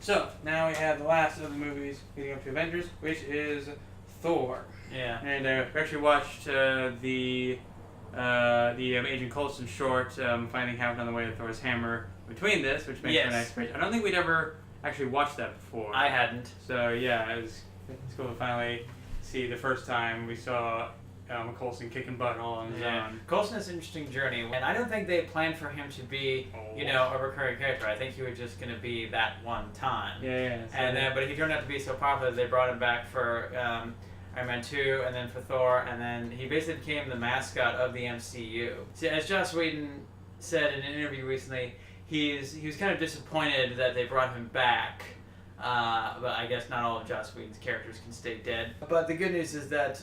So, now we have the last of the movies leading up to Avengers, which is Thor. Yeah. And we actually watched the Agent Coulson short, Finding Havoc on the Way to Thor's Hammer, between this, which makes for a nice bridge. I don't think we'd ever actually watched that before. I hadn't. So, yeah, it's cool to finally see the first time we saw Coulson kicking butt all on his own. Coulson has an interesting journey, and I don't think they planned for him to be, a recurring character. I think he was just going to be that one time. But he turned out to be so popular that they brought him back for Iron Man 2, and then for Thor, and then he basically became the mascot of the MCU. See, as Joss Whedon said in an interview recently, he was kind of disappointed that they brought him back. But I guess not all of Joss Whedon's characters can stay dead. But the good news is that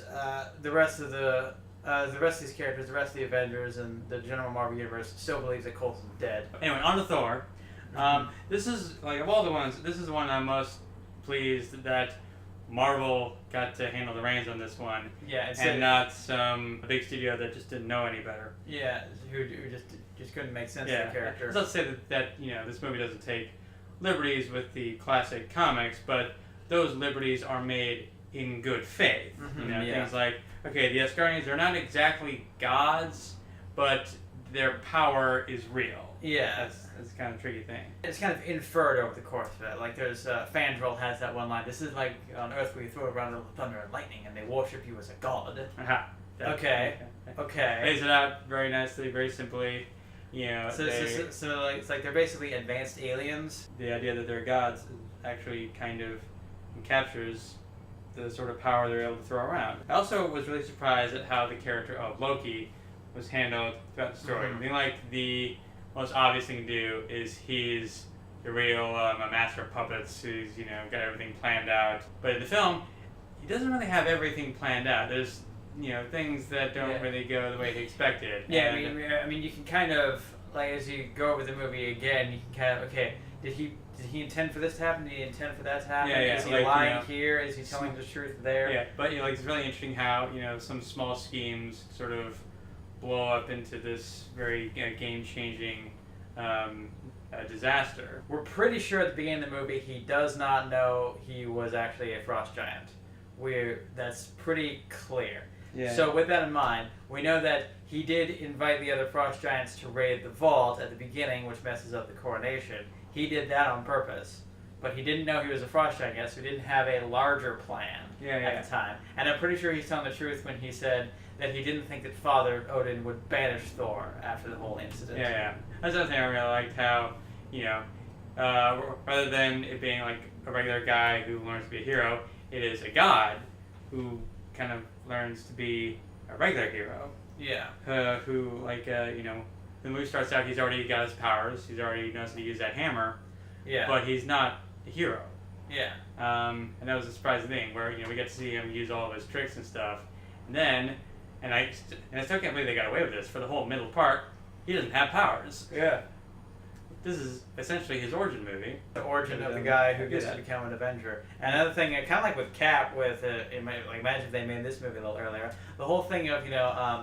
the rest of these characters, the rest of the Avengers and the general Marvel universe still believes that Coulson's dead. Anyway, on to Thor. This is, like, of all the ones, this is the one I'm most pleased that Marvel got to handle the reins on this one. Yeah, and not some big studio that just didn't know any better. Yeah, who just couldn't make sense of the character. Let's say that this movie doesn't take liberties with the classic comics, but those liberties are made in good faith. Things like, okay, the Asgardians are not exactly gods, but their power is real. Yeah. That's kind of a tricky thing. It's kind of inferred over the course of it. Like, there's Fandral has that one line. This is like on Earth where you throw around thunder and lightning and they worship you as a god. Okay. Lays it out very nicely, very simply. So it's like they're basically advanced aliens. The idea that they're gods actually kind of captures the sort of power they're able to throw around. I also was really surprised at how the character of Loki was handled throughout the story. I mean, like, the most obvious thing to do is he's the real a master of puppets who's got everything planned out. But in the film, he doesn't really have everything planned out. There's things that don't really go the way he expected. Yeah, I mean, you can kind of, like, as you go over the movie again, you can kind of, okay, did he intend for this to happen? Did he intend for that to happen? Is he lying here? Is he telling the truth there? Yeah, but it's really interesting how some small schemes sort of blow up into this very game-changing disaster. We're pretty sure at the beginning of the movie he does not know he was actually a frost giant. That's pretty clear. Yeah. So with that in mind, we know that he did invite the other frost giants to raid the vault at the beginning, which messes up the coronation. He did that on purpose, but he didn't know he was a frost giant yet, so he didn't have a larger plan at the time. And I'm pretty sure he's telling the truth when he said that he didn't think that Father Odin would banish Thor after the whole incident. Yeah. That's another thing I really liked, how rather than it being like a regular guy who learns to be a hero, it is a god who kind of learns to be a regular hero. Yeah. Who, like, the movie starts out, he's already got his powers, he's already knows how to use that hammer, but he's not a hero. Yeah. And that was a surprising thing, where, we get to see him use all of his tricks and stuff, and then, and I still can't believe they got away with this, for the whole middle part, he doesn't have powers. Yeah. This is essentially his origin movie. The origin of the guy who gets to become an Avenger. And another thing, kind of like with Cap, imagine if they made this movie a little earlier. The whole thing of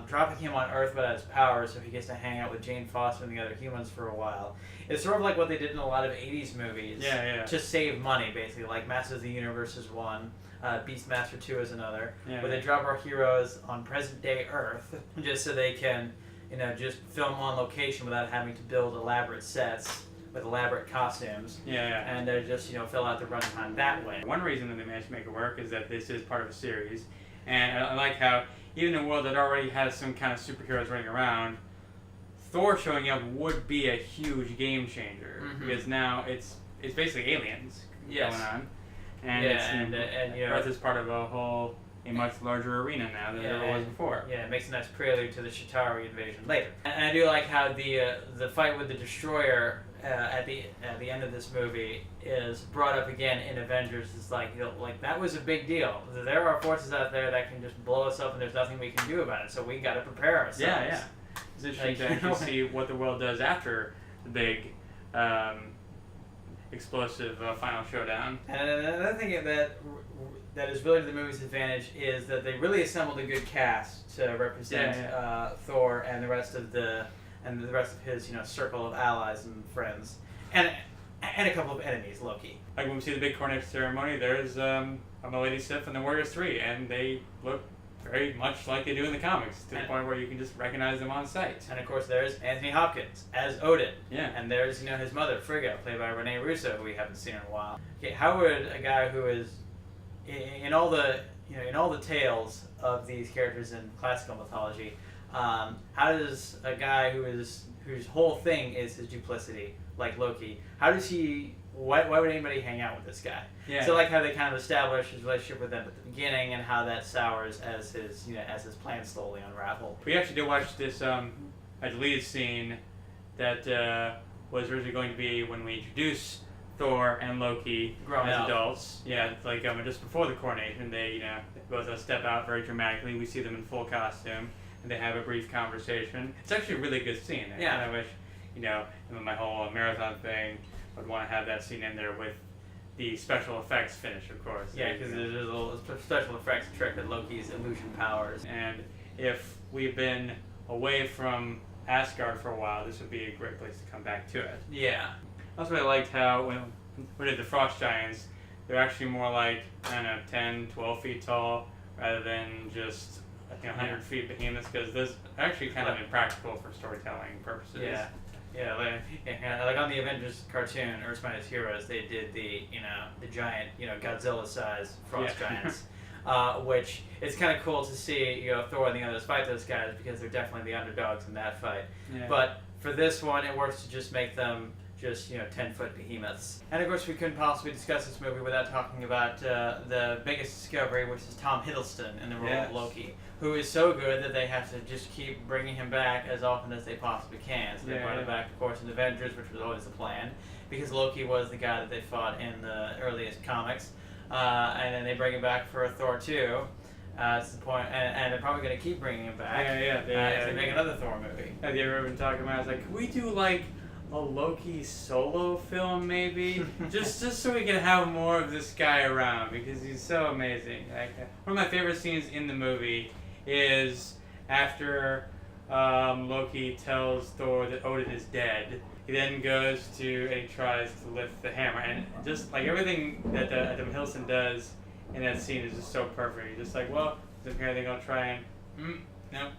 dropping him on Earth without his powers, so he gets to hang out with Jane Foster and the other humans for a while. It's sort of like what they did in a lot of '80s movies. To save money, basically. Like Masters of the Universe is one. Beastmaster 2 is another. Where they drop our heroes on present-day Earth just so they can just film on location without having to build elaborate sets with elaborate costumes. And just, fill out the runtime that way. One reason that they managed to make it work is that this is part of a series. And I like how, even in a world that already has some kind of superheroes running around, Thor showing up would be a huge game changer. Because now it's basically aliens going on. And, Earth is part of a much larger arena now than it ever was before. Yeah, it makes a nice prelude to the Chitauri invasion later. And I do like how the fight with the Destroyer at the end of this movie is brought up again in Avengers. It's like, that was a big deal. There are forces out there that can just blow us up and there's nothing we can do about it, so we got to prepare ourselves. Yeah. It's interesting to actually see what the world does after the big explosive final showdown. And another thing that is really to the movie's advantage is that they really assembled a good cast to represent Thor and the rest of his circle of allies and friends, and a couple of enemies, Loki. Like when we see the big coronation ceremony, there's a Lady Sif and the Warriors 3, and they look very much like they do in the comics, to the point where you can just recognize them on sight. And of course there's Anthony Hopkins as Odin. Yeah. And there's, his mother, Frigga, played by Renee Russo, who we haven't seen in a while. Okay, how would a guy who is in all the tales of these characters in classical mythology, how does a guy whose whole thing is his duplicity, like Loki, why would anybody hang out with this guy? Yeah. So like how they kind of establish his relationship with them at the beginning, and how that sours as his plans slowly unravel. We actually did watch this a deleted scene that was originally going to be when we introduce Thor and Loki Growing as up. Adults. Yeah, like just before the coronation, they both step out very dramatically. We see them in full costume, and they have a brief conversation. It's actually a really good scene. I kind of wish, in my whole marathon thing, I'd want to have that scene in there with the special effects finish, of course. Yeah, because there's a little special effects trick with Loki's illusion powers. And if we've been away from Asgard for a while, this would be a great place to come back to it. Yeah. I also really liked how when we did the Frost Giants, they're actually more like, 10, 12 feet tall, rather than just 100 feet behemoths, because this actually kind of impractical for storytelling purposes. Yeah. Yeah, like on the Avengers cartoon, Earth's Mightiest Heroes, they did the giant, Godzilla-sized frost giants, which it's kind of cool to see, Thor and the others fight those guys, because they're definitely the underdogs in that fight. Yeah. But for this one, it works to just make them just 10-foot behemoths. And of course, we couldn't possibly discuss this movie without talking about the biggest discovery, which is Tom Hiddleston in the role of Loki, who is so good that they have to just keep bringing him back as often as they possibly can. So they brought him back, of course, in Avengers, which was always the plan, because Loki was the guy that they fought in the earliest comics. And then they bring him back for Thor 2. That's the point, and they're probably going to keep bringing him back. They make another Thor movie. Have you ever been talking about? I was like, can we do like a Loki solo film, maybe? just so we can have more of this guy around, because he's so amazing. Like, one of my favorite scenes in the movie is after Loki tells Thor that Odin is dead. He then goes and he tries to lift the hammer, and just like everything that Tom Hiddleston does in that scene is just so perfect. He's just like, well, is there anything I'll try and no.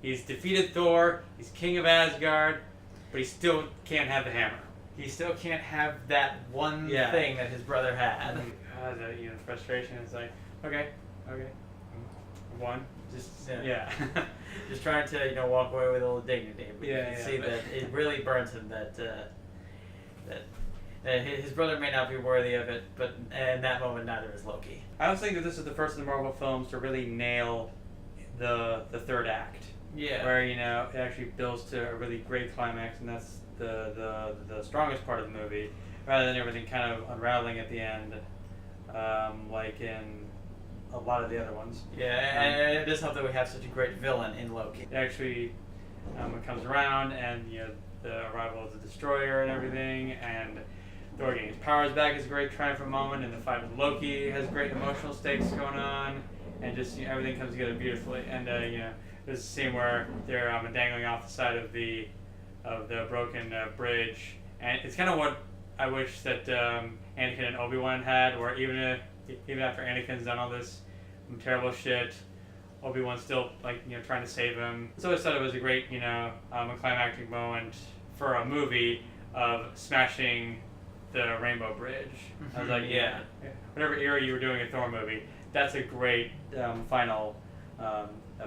He's defeated Thor. He's king of Asgard, but he still can't have the hammer. He still can't have that one thing that his brother had. The frustration is like, okay, one, just just trying to walk away with a little dignity. But you can see that it really burns him that his brother may not be worthy of it, but in that moment neither is Loki. I also think that this is the first of the Marvel films to really nail the third act. Yeah. Where it actually builds to a really great climax, and that's the strongest part of the movie, rather than everything kind of unraveling at the end, like in a lot of the other ones. Yeah, and it does help that we have such a great villain in Loki. It actually, it comes around, and the arrival of the Destroyer and everything, and Thor getting his powers back is a great triumphant moment, and the fight with Loki has great emotional stakes going on, and just everything comes together beautifully. And there's a scene where they're dangling off the side of the broken bridge, and it's kind of what I wish that Anakin and Obi-Wan had, where even after Anakin's done all this terrible shit, Obi-Wan's still trying to save him. So I always thought it was a great a climactic moment for a movie of smashing the Rainbow Bridge. I was like, whatever era you were doing a Thor movie, that's a great final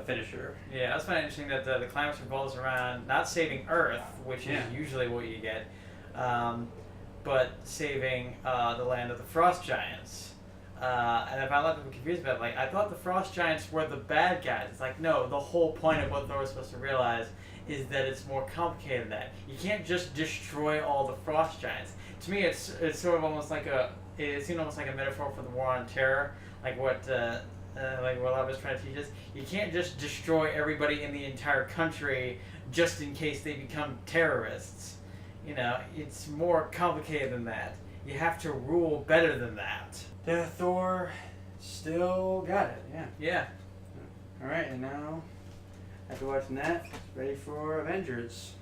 finisher. Yeah, that's kind of interesting that the climax revolves around not saving Earth, which is usually what you get, but saving the land of the Frost Giants. And I found a lot of people confused about it. I thought the Frost Giants were the bad guys. It's like, no, the whole point of what Thor was supposed to realize is that it's more complicated than that. You can't just destroy all the Frost Giants. To me, it's sort of almost like it seemed almost like a metaphor for the War on Terror, like what Rob was trying to teach us. You can't just destroy everybody in the entire country just in case they become terrorists. It's more complicated than that. You have to rule better than that. Yeah, Thor still got it, Yeah. Alright, and now, after watching that, ready for Avengers.